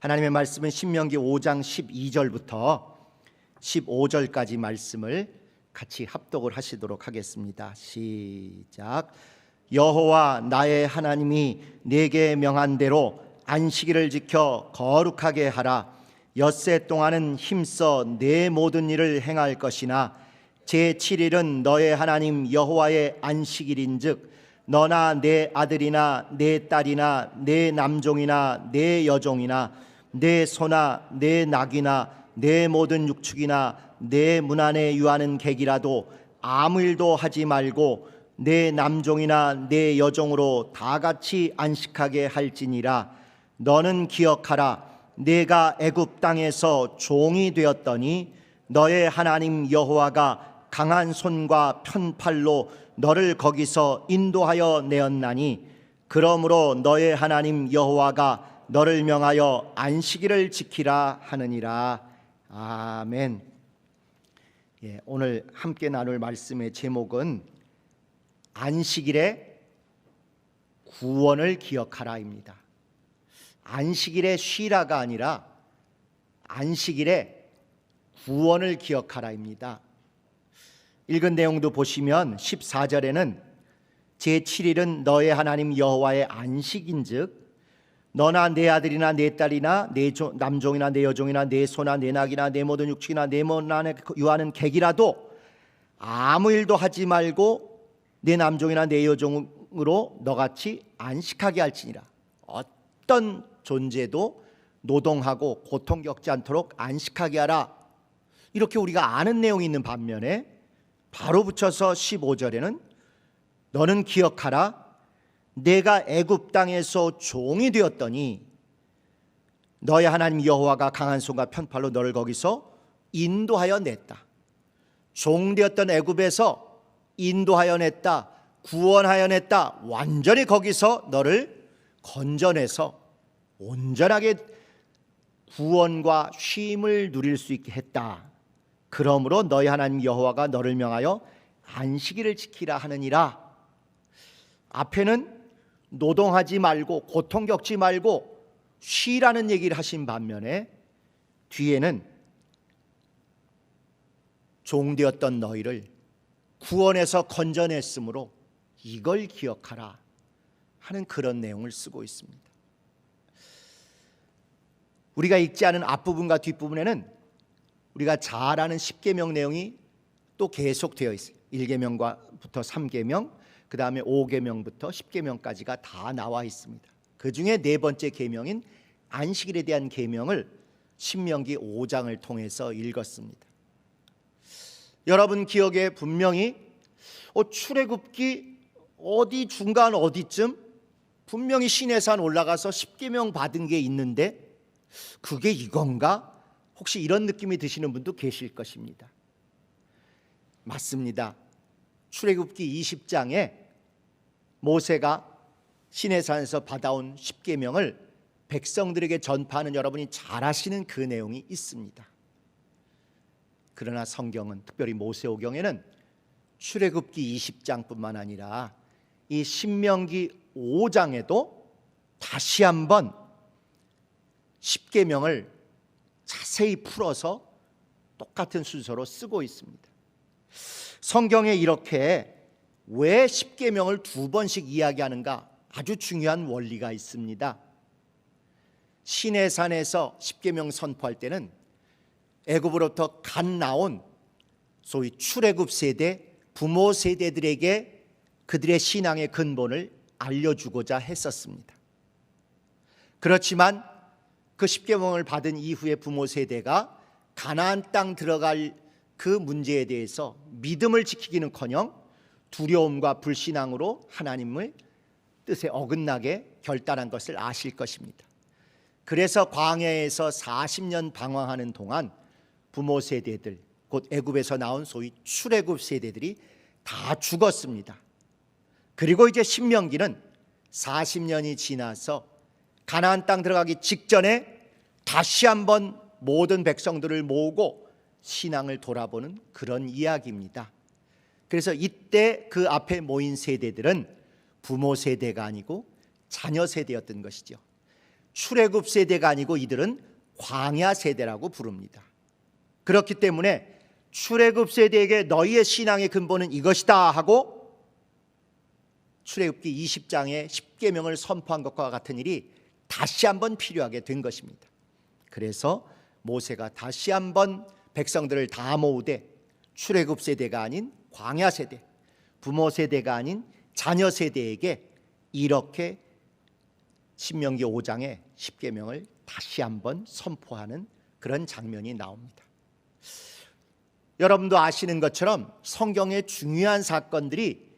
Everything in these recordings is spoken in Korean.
하나님의 말씀은 신명기 5장 12절부터 15절까지 말씀을 같이 합독을 하시도록 하겠습니다. 시작. 여호와 나의 하나님이 내게 명한 대로 안식일을 지켜 거룩하게 하라. 엿새 동안은 힘써 내 모든 일을 행할 것이나 제7일은 너의 하나님 여호와의 안식일인즉 너나 내 아들이나 내 딸이나 내 남종이나 내 여종이나 내 소나 내 낙이나 내 모든 육축이나 내 문 안에 유하는 객이라도 아무 일도 하지 말고 내 남종이나 내 여종으로 다 같이 안식하게 할지니라. 너는 기억하라. 내가 애굽 땅에서 종이 되었더니 너의 하나님 여호와가 강한 손과 편팔로 너를 거기서 인도하여 내었나니 그러므로 너의 하나님 여호와가 너를 명하여 안식일을 지키라 하느니라. 아멘. 오늘 함께 나눌 말씀의 제목은 안식일의 구원을 기억하라입니다. 안식일의 쉬라가 아니라 안식일의 구원을 기억하라입니다. 읽은 내용도 보시면 14절에는 제7일은 너의 하나님 여호와의 안식인즉 너나 내 아들이나 내 딸이나 내 남종이나 내 여종이나 내 소나 내 낙이나 내 모든 육축이나 내 문 안에 유하는 객이라도 아무 일도 하지 말고 내 남종이나 내 여종으로 너같이 안식하게 할지니라. 어떤 존재도 노동하고 고통 겪지 않도록 안식하게 하라. 이렇게 우리가 아는 내용이 있는 반면에 바로 붙여서 15절에는 너는 기억하라. 내가 애굽 땅에서 종이 되었더니 너의 하나님 여호와가 강한 손과 편팔로 너를 거기서 인도하여 냈다. 종 되었던 애굽에서 인도하여 냈다. 구원하여 냈다. 완전히 거기서 너를 건져내서 온전하게 구원과 쉼을 누릴 수 있게 했다. 그러므로 너희 하나님 여호와가 너를 명하여 안식일을 지키라 하느니라. 앞에는 노동하지 말고 고통 겪지 말고 쉬라는 얘기를 하신 반면에 뒤에는 종되었던 너희를 구원해서 건져냈으므로 이걸 기억하라 하는 그런 내용을 쓰고 있습니다. 우리가 읽지 않은 앞부분과 뒷부분에는 우리가 잘 아는 10계명 내용이 또 계속되어 있어요. 1계명부터 3계명, 그 다음에 5계명부터 10계명까지가 다 나와 있습니다. 그 중에 네 번째 계명인 안식일에 대한 계명을 신명기 5장을 통해서 읽었습니다. 여러분 기억에 분명히 출애굽기 어디 중간 어디쯤 분명히 시내산 올라가서 10계명 받은 게 있는데 그게 이건가? 혹시 이런 느낌이 드시는 분도 계실 것입니다. 맞습니다. 출애굽기 20장에 모세가 시내산에서 받아온 10계명을 백성들에게 전파하는 여러분이 잘 아시는 그 내용이 있습니다. 그러나 성경은 특별히 모세오경에는 출애굽기 20장뿐만 아니라 이 신명기 5장에도 다시 한번 10계명을 자세히 풀어서 똑같은 순서로 쓰고 있습니다. 성경에 이렇게 왜 10계명을 두 번씩 이야기하는가 아주 중요한 원리가 있습니다. 시내산에서 10계명 선포할 때는 애굽으로부터 갓 나온 소위 출애굽 세대, 부모 세대들에게 그들의 신앙의 근본을 알려주고자 했었습니다. 그렇지만 그 10계명을 받은 이후의 부모 세대가 가나안 땅 들어갈 그 문제에 대해서 믿음을 지키기는커녕 두려움과 불신앙으로 하나님의 뜻에 어긋나게 결단한 것을 아실 것입니다. 그래서 광야에서 40년 방황하는 동안 부모 세대들, 곧 애굽에서 나온 소위 출애굽 세대들이 다 죽었습니다. 그리고 이제 신명기는 40년이 지나서 가나안 땅 들어가기 직전에 다시 한번 모든 백성들을 모으고 신앙을 돌아보는 그런 이야기입니다. 그래서 이때 그 앞에 모인 세대들은 부모 세대가 아니고 자녀 세대였던 것이죠. 출애굽 세대가 아니고 이들은 광야 세대라고 부릅니다. 그렇기 때문에 출애굽 세대에게 너희의 신앙의 근본은 이것이다 하고 출애굽기 20장의 10계명을 선포한 것과 같은 일이 다시 한번 필요하게 된 것입니다. 그래서 모세가 다시 한번 백성들을 다 모으되 출애굽 세대가 아닌 광야 세대, 부모 세대가 아닌 자녀 세대에게 이렇게 신명기 5장의 10계명을 다시 한번 선포하는 그런 장면이 나옵니다. 여러분도 아시는 것처럼 성경의 중요한 사건들이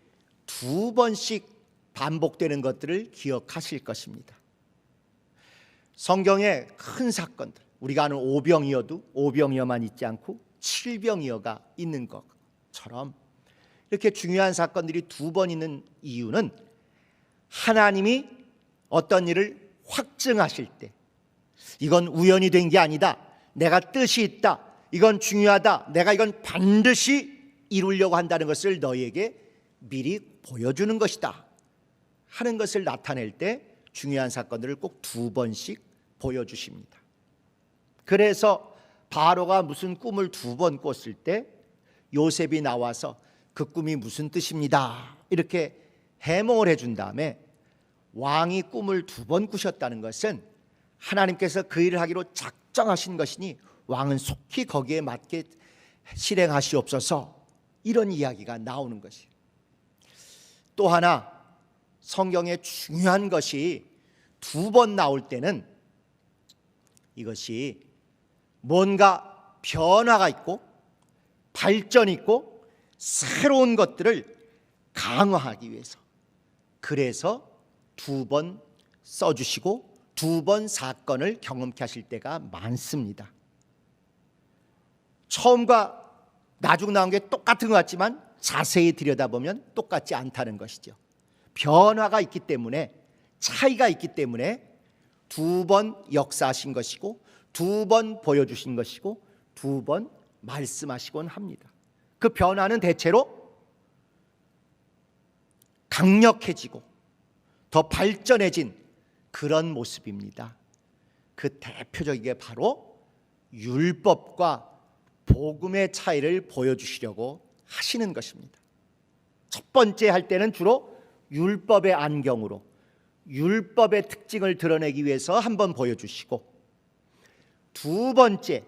두 번씩 반복되는 것들을 기억하실 것입니다. 성경의 큰 사건들, 우리가 아는 오병이어도 오병이어만 있지 않고 칠병이어가 있는 것처럼 이렇게 중요한 사건들이 두 번 있는 이유는 하나님이 어떤 일을 확증하실 때 이건 우연이 된 게 아니다, 내가 뜻이 있다, 이건 중요하다, 내가 이건 반드시 이루려고 한다는 것을 너희에게 미리 보여주는 것이다 하는 것을 나타낼 때 중요한 사건들을 꼭 두 번씩 보여주십니다. 그래서 바로가 무슨 꿈을 두 번 꿨을 때 요셉이 나와서 그 꿈이 무슨 뜻입니다 이렇게 해몽을 해준 다음에 왕이 꿈을 두 번 꾸셨다는 것은 하나님께서 그 일을 하기로 작정하신 것이니 왕은 속히 거기에 맞게 실행하시옵소서, 이런 이야기가 나오는 것이에요. 또 하나 성경에 중요한 것이 두 번 나올 때는 이것이 뭔가 변화가 있고 발전이 있고 새로운 것들을 강화하기 위해서, 그래서 두 번 써주시고 두 번 사건을 경험케 하실 때가 많습니다. 처음과 나중 나온 게 똑같은 것 같지만 자세히 들여다보면 똑같지 않다는 것이죠. 변화가 있기 때문에, 차이가 있기 때문에 두 번 역사하신 것이고 두 번 보여주신 것이고 두 번 말씀하시곤 합니다. 그 변화는 대체로 강력해지고 더 발전해진 그런 모습입니다. 그 대표적인 게 바로 율법과 복음의 차이를 보여주시려고 하시는 것입니다. 첫 번째 할 때는 주로 율법의 안경으로 율법의 특징을 드러내기 위해서 한번 보여주시고, 두 번째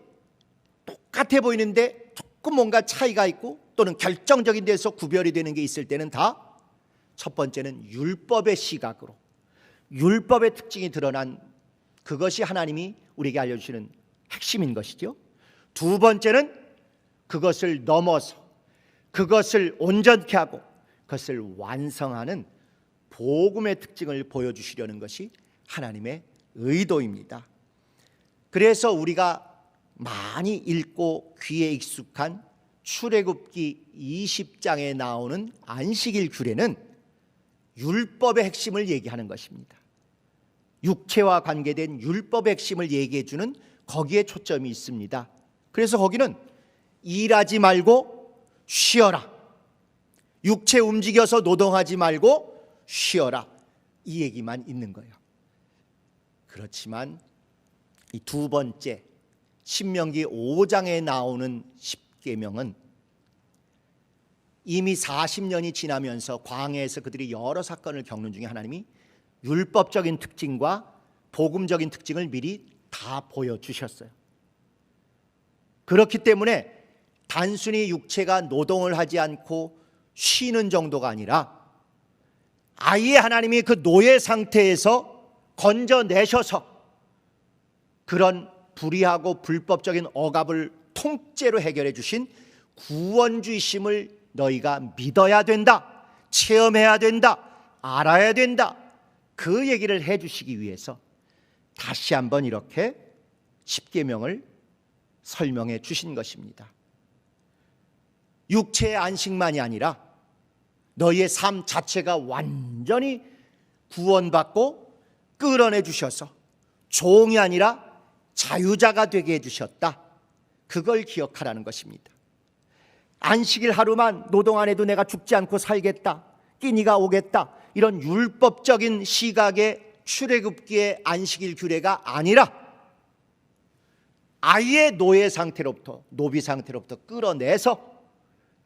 똑같아 보이는데 조금 뭔가 차이가 있고 또는 결정적인 데서 구별이 되는 게 있을 때는 다 첫 번째는 율법의 시각으로 율법의 특징이 드러난 그것이 하나님이 우리에게 알려주시는 핵심인 것이죠. 두 번째는 그것을 넘어서 그것을 온전케 하고 그것을 완성하는 복음의 특징을 보여주시려는 것이 하나님의 의도입니다. 그래서 우리가 많이 읽고 귀에 익숙한 출애굽기 20장에 나오는 안식일 규례는 율법의 핵심을 얘기하는 것입니다. 육체와 관계된 율법의 핵심을 얘기해 주는 거기에 초점이 있습니다. 그래서 거기는 일하지 말고 쉬어라, 육체 움직여서 노동하지 말고 쉬어라, 이 얘기만 있는 거예요. 그렇지만 이 두 번째 신명기 5장에 나오는 10계명은 이미 40년이 지나면서 광야에서 그들이 여러 사건을 겪는 중에 하나님이 율법적인 특징과 복음적인 특징을 미리 다 보여주셨어요. 그렇기 때문에 단순히 육체가 노동을 하지 않고 쉬는 정도가 아니라 아예 하나님이 그 노예 상태에서 건져내셔서 그런 불의하고 불법적인 억압을 통째로 해결해 주신 구원주이심을 너희가 믿어야 된다, 체험해야 된다, 알아야 된다, 그 얘기를 해주시기 위해서 다시 한번 이렇게 10계명을 설명해 주신 것입니다. 육체의 안식만이 아니라 너희의 삶 자체가 완전히 구원받고 끌어내 주셔서 종이 아니라 자유자가 되게 해주셨다, 그걸 기억하라는 것입니다. 안식일 하루만 노동 안 해도 내가 죽지 않고 살겠다, 끼니가 오겠다, 이런 율법적인 시각에 출애굽기의 안식일 규례가 아니라 아예 노예 상태로부터, 노비 상태로부터 끌어내서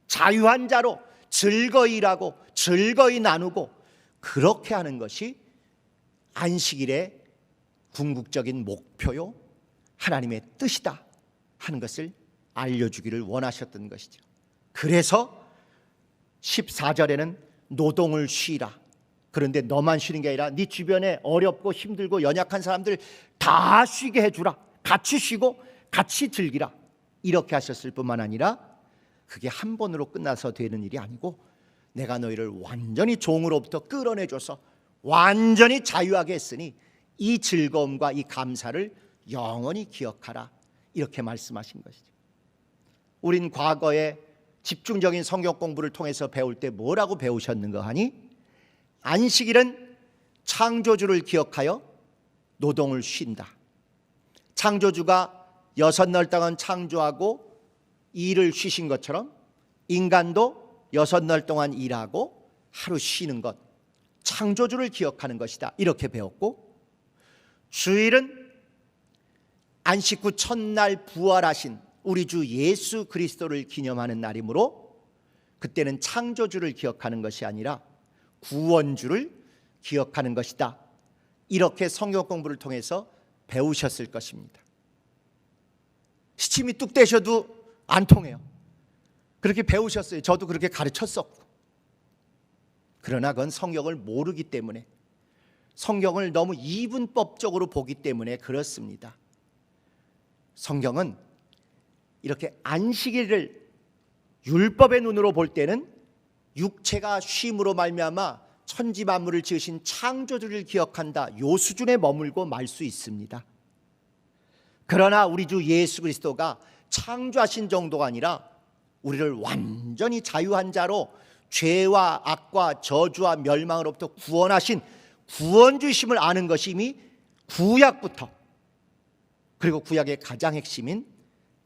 자유한 자로 즐거이 일하고 즐거이 나누고 그렇게 하는 것이 안식일의 궁극적인 목표요 하나님의 뜻이다 하는 것을 알려주기를 원하셨던 것이죠. 그래서 14절에는 노동을 쉬라. 그런데 너만 쉬는 게 아니라 네 주변에 어렵고 힘들고 연약한 사람들 다 쉬게 해주라. 같이 쉬고 같이 즐기라. 이렇게 하셨을 뿐만 아니라 그게 한 번으로 끝나서 되는 일이 아니고 내가 너희를 완전히 종으로부터 끌어내줘서 완전히 자유하게 했으니 이 즐거움과 이 감사를 영원히 기억하라. 이렇게 말씀하신 것이죠. 우린 과거에 집중적인 성경 공부를 통해서 배울 때 뭐라고 배우셨는가 하니 안식일은 창조주를 기억하여 노동을 쉰다. 창조주가 6날 동안 창조하고 일을 쉬신 것처럼 인간도 6날 동안 일하고 하루 쉬는 것, 창조주를 기억하는 것이다. 이렇게 배웠고, 주일은 안식 후 첫날 부활하신 우리 주 예수 그리스도를 기념하는 날이므로 그때는 창조주를 기억하는 것이 아니라 구원주를 기억하는 것이다. 이렇게 성경 공부를 통해서 배우셨을 것입니다. 시침이 뚝 떼셔도 안 통해요. 그렇게 배우셨어요. 저도 그렇게 가르쳤었고. 그러나 그건 성경을 모르기 때문에, 성경을 너무 이분법적으로 보기 때문에 그렇습니다. 성경은 이렇게 안식일을 율법의 눈으로 볼 때는 육체가 쉼으로 말미암아 천지 만물을 지으신 창조주를 기억한다, 요 수준에 머물고 말 수 있습니다. 그러나 우리 주 예수 그리스도가 창조하신 정도가 아니라 우리를 완전히 자유한 자로 죄와 악과 저주와 멸망으로부터 구원하신 구원주심을 아는 것이 이미 구약부터, 그리고 구약의 가장 핵심인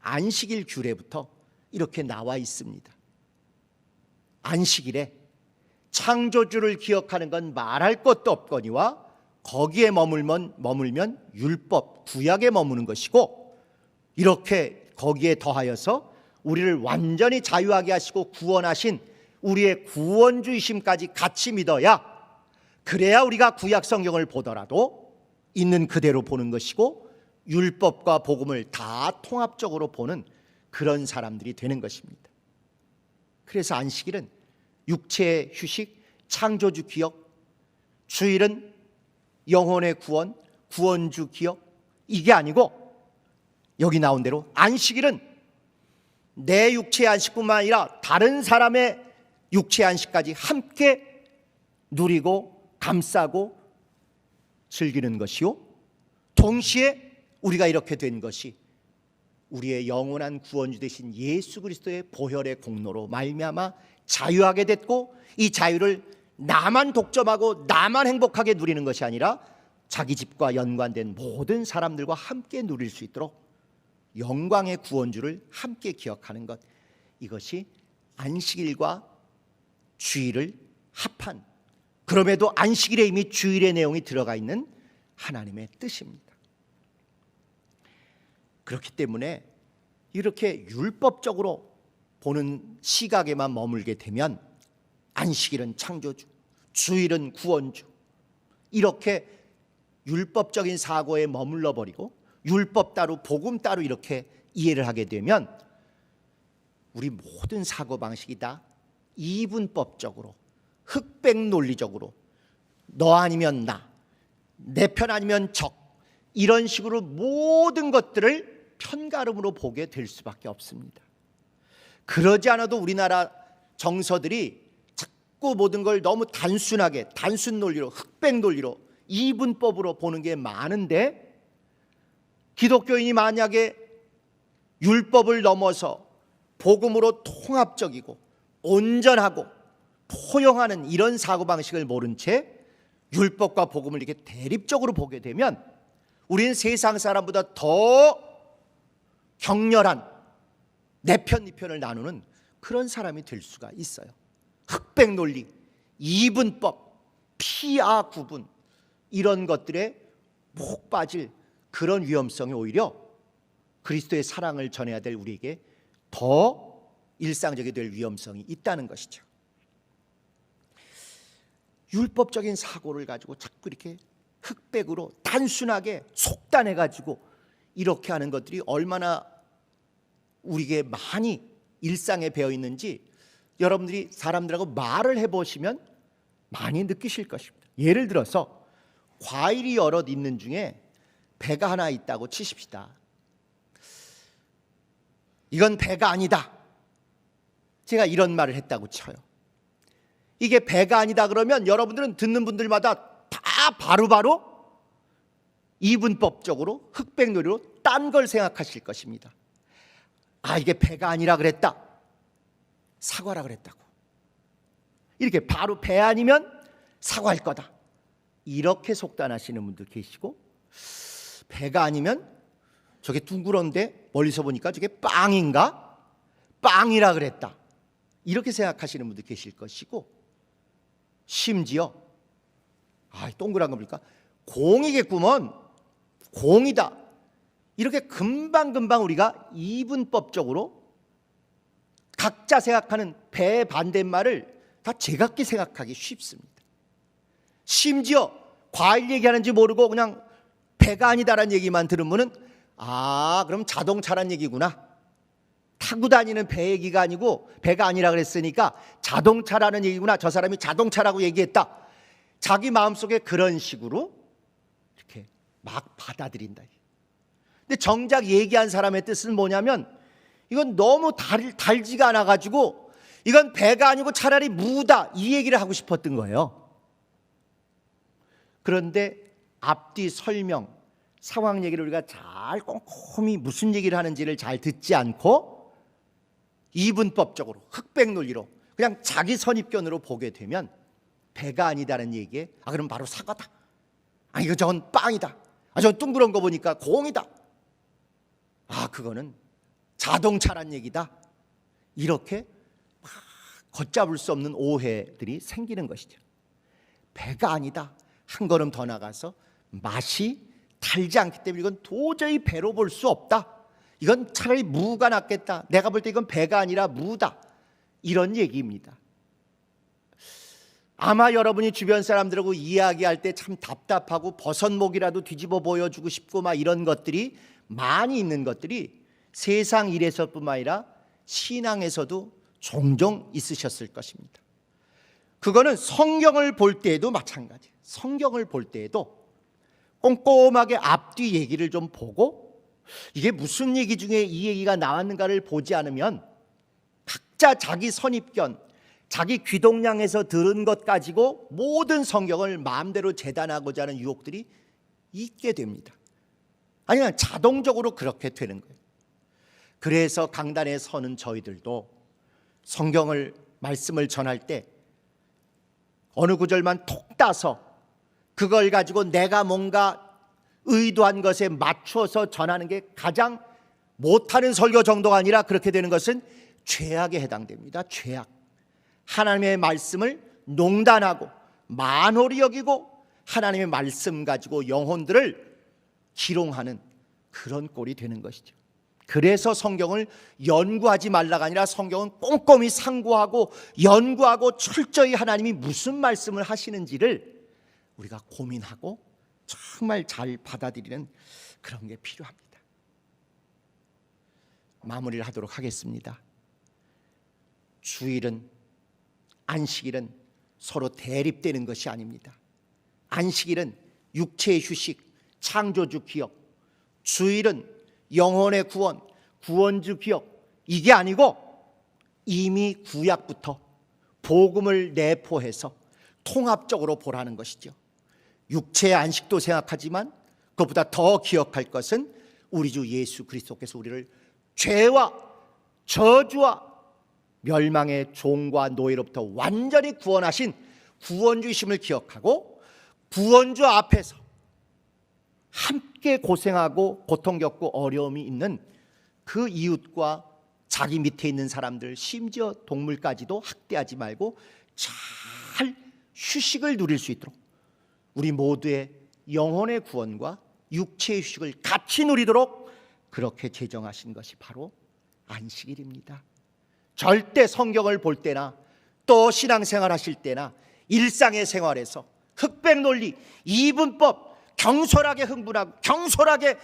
안식일 규례부터 이렇게 나와 있습니다. 안식일에 창조주를 기억하는 건 말할 것도 없거니와 거기에 머물면 율법, 구약에 머무는 것이고, 이렇게 거기에 더하여서 우리를 완전히 자유하게 하시고 구원하신 우리의 구원주의심까지 같이 믿어야, 그래야 우리가 구약 성경을 보더라도 있는 그대로 보는 것이고 율법과 복음을 다 통합적으로 보는 그런 사람들이 되는 것입니다. 그래서 안식일은 육체의 휴식, 창조주 기억, 주일은 영혼의 구원, 구원주 기억, 이게 아니고 여기 나온 대로 안식일은 내 육체의 안식뿐만 아니라 다른 사람의 육체의 안식까지 함께 누리고 감싸고 즐기는 것이요, 동시에 우리가 이렇게 된 것이 우리의 영원한 구원주 되신 예수 그리스도의 보혈의 공로로 말미암아 자유하게 됐고, 이 자유를 나만 독점하고 나만 행복하게 누리는 것이 아니라 자기 집과 연관된 모든 사람들과 함께 누릴 수 있도록 영광의 구원주를 함께 기억하는 것, 이것이 안식일과 주일을 합한, 그럼에도 안식일에 이미 주일의 내용이 들어가 있는 하나님의 뜻입니다. 그렇기 때문에 이렇게 율법적으로 보는 시각에만 머물게 되면 안식일은 창조주, 주일은 구원주, 이렇게 율법적인 사고에 머물러 버리고 율법 따로 복음 따로 이렇게 이해를 하게 되면 우리 모든 사고방식이 다 이분법적으로, 흑백 논리적으로 너 아니면 나, 내 편 아니면 적, 이런 식으로 모든 것들을 편가름으로 보게 될 수밖에 없습니다. 그러지 않아도 우리나라 정서들이 자꾸 모든 걸 너무 단순하게, 단순 논리로, 흑백 논리로, 이분법으로 보는 게 많은데, 기독교인이 만약에 율법을 넘어서 복음으로 통합적이고 온전하고 포용하는 이런 사고방식을 모른 채 율법과 복음을 이렇게 대립적으로 보게 되면 우리는 세상 사람보다 더 격렬한 내 편, 네 편을 나누는 그런 사람이 될 수가 있어요. 흑백 논리, 이분법, 피아 구분, 이런 것들에 목 빠질 그런 위험성이 오히려 그리스도의 사랑을 전해야 될 우리에게 더 일상적이 될 위험성이 있다는 것이죠. 율법적인 사고를 가지고 자꾸 이렇게 흑백으로 단순하게 속단해 가지고 이렇게 하는 것들이 얼마나 우리에게 많이 일상에 배어 있는지 여러분들이 사람들하고 말을 해보시면 많이 느끼실 것입니다. 예를 들어서 과일이 여럿 있는 중에 배가 하나 있다고 치십시다. 이건 배가 아니다. 제가 이런 말을 했다고 쳐요. 이게 배가 아니다 그러면 여러분들은 듣는 분들마다 다 바로바로 이분법적으로 흑백놀이로 딴 걸 생각하실 것입니다. 아, 이게 배가 아니라 그랬다. 사과라 그랬다고. 이렇게 바로 배 아니면 사과할 거다. 이렇게 속단하시는 분도 계시고, 배가 아니면 저게 둥그런데 멀리서 보니까 저게 빵인가? 빵이라 그랬다. 이렇게 생각하시는 분도 계실 것이고, 심지어 동그란 거 보니까 공이겠구먼. 공이다. 이렇게 금방금방 우리가 이분법적으로 각자 생각하는 배의 반대말을 다 제각기 생각하기 쉽습니다. 심지어 과일 얘기하는지 모르고 그냥 배가 아니다라는 얘기만 들은 분은 그럼 자동차란 얘기구나. 타고 다니는 배 얘기가 아니고 배가 아니라 그랬으니까 자동차라는 얘기구나. 저 사람이 자동차라고 얘기했다. 자기 마음속에 그런 식으로 이렇게 막 받아들인다. 근데 정작 얘기한 사람의 뜻은 뭐냐면 이건 너무 달지가 않아가지고 이건 배가 아니고 차라리 무다, 이 얘기를 하고 싶었던 거예요. 그런데 앞뒤 설명, 상황 얘기를 우리가 잘 꼼꼼히 무슨 얘기를 하는지를 잘 듣지 않고 이분법적으로 흑백논리로 그냥 자기 선입견으로 보게 되면 배가 아니다라는 얘기에 그럼 바로 사과다. 이거 저건 빵이다. 저건 둥그런 거 보니까 공이다. 그거는 자동차란 얘기다. 이렇게 걷잡을 수 없는 오해들이 생기는 것이죠. 배가 아니다. 한 걸음 더 나가서 맛이 달지 않기 때문에 이건 도저히 배로 볼 수 없다. 이건 차라리 무가 낫겠다. 내가 볼 때 이건 배가 아니라 무다. 이런 얘기입니다. 아마 여러분이 주변 사람들하고 이야기할 때 참 답답하고 버선목이라도 뒤집어 보여주고 싶고 이런 것들이 많이 있는 것들이 세상 일에서뿐만 아니라 신앙에서도 종종 있으셨을 것입니다. 그거는 성경을 볼 때에도 마찬가지예요. 성경을 볼 때에도 꼼꼼하게 앞뒤 얘기를 좀 보고 이게 무슨 얘기 중에 이 얘기가 나왔는가를 보지 않으면 각자 자기 선입견, 자기 귀동냥에서 들은 것 가지고 모든 성경을 마음대로 재단하고자 하는 유혹들이 있게 됩니다. 아니면 자동적으로 그렇게 되는 거예요. 그래서 강단에 서는 저희들도 성경을 말씀을 전할 때 어느 구절만 톡 따서 그걸 가지고 내가 뭔가 의도한 것에 맞춰서 전하는 게 가장 못하는 설교 정도가 아니라 그렇게 되는 것은 죄악에 해당됩니다. 죄악. 하나님의 말씀을 농단하고 만홀히 여기고 하나님의 말씀 가지고 영혼들을 기롱하는 그런 꼴이 되는 것이죠. 그래서 성경을 연구하지 말라가 아니라 성경은 꼼꼼히 상고하고 연구하고 철저히 하나님이 무슨 말씀을 하시는지를 우리가 고민하고 정말 잘 받아들이는 그런 게 필요합니다. 마무리를 하도록 하겠습니다. 주일은, 안식일은 서로 대립되는 것이 아닙니다. 안식일은 육체의 휴식, 창조주 기억, 주일은 영혼의 구원, 구원주 기억, 이게 아니고 이미 구약부터 복음을 내포해서 통합적으로 보라는 것이죠. 육체의 안식도 생각하지만 그것보다 더 기억할 것은 우리 주 예수 그리스도께서 우리를 죄와 저주와 멸망의 종과 노예로부터 완전히 구원하신 구원주이심을 기억하고 구원주 앞에서 함께 고생하고 고통 겪고 어려움이 있는 그 이웃과 자기 밑에 있는 사람들, 심지어 동물까지도 학대하지 말고 잘 휴식을 누릴 수 있도록 우리 모두의 영혼의 구원과 육체의 휴식을 같이 누리도록 그렇게 제정하신 것이 바로 안식일입니다. 절대 성경을 볼 때나 또 신앙생활 하실 때나 일상의 생활에서 흑백 논리, 이분법 경솔하게 흥분하고 경솔하게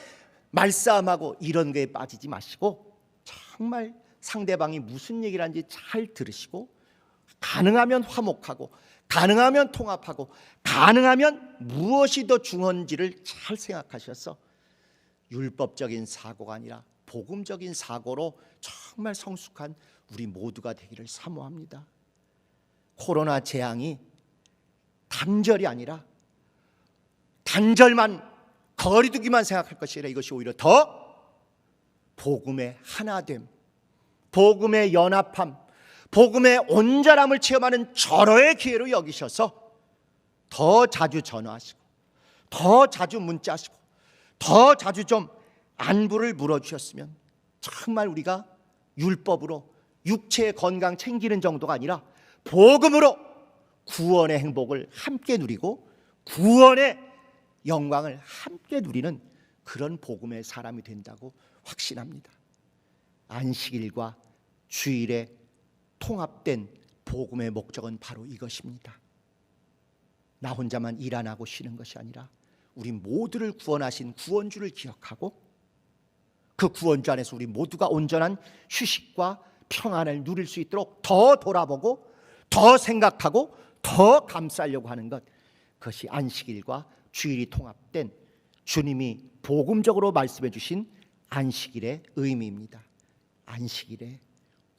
말싸움하고 이런 거에 빠지지 마시고 정말 상대방이 무슨 얘기를 하는지 잘 들으시고 가능하면 화목하고 가능하면 통합하고 가능하면 무엇이 더 중요한지를 잘 생각하셔서 율법적인 사고가 아니라 복음적인 사고로 정말 성숙한 우리 모두가 되기를 사모합니다. 코로나 재앙이 단절이 아니라 단절만 거리두기만 생각할 것이 아니라 이것이 오히려 더 복음의 하나됨, 복음의 연합함, 복음의 온전함을 체험하는 절호의 기회로 여기셔서 더 자주 전화하시고 더 자주 문자하시고 더 자주 좀 안부를 물어주셨으면 정말 우리가 율법으로 육체의 건강 챙기는 정도가 아니라 복음으로 구원의 행복을 함께 누리고 구원의 영광을 함께 누리는 그런 복음의 사람이 된다고 확신합니다. 안식일과 주일의 통합된 복음의 목적은 바로 이것입니다. 나 혼자만 일 안 하고 쉬는 것이 아니라 우리 모두를 구원하신 구원주를 기억하고 그 구원주 안에서 우리 모두가 온전한 휴식과 평안을 누릴 수 있도록 더 돌아보고 더 생각하고 더 감싸려고 하는 것, 그것이 안식일과 주일이 통합된 주님이 복음적으로 말씀해 주신 안식일의 의미입니다. 안식일의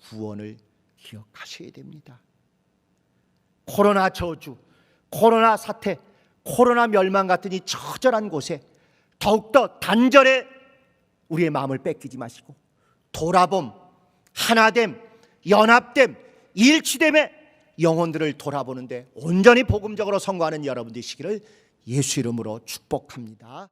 구원을 기억하셔야 됩니다. 코로나 저주, 코로나 사태, 코로나 멸망 같은 이 처절한 곳에 더욱더 단절에 우리의 마음을 뺏기지 마시고 돌아봄, 하나됨, 연합됨, 일치됨의 영혼들을 돌아보는데 온전히 복음적으로 선거하는 여러분 되시기를 예수 이름으로 축복합니다.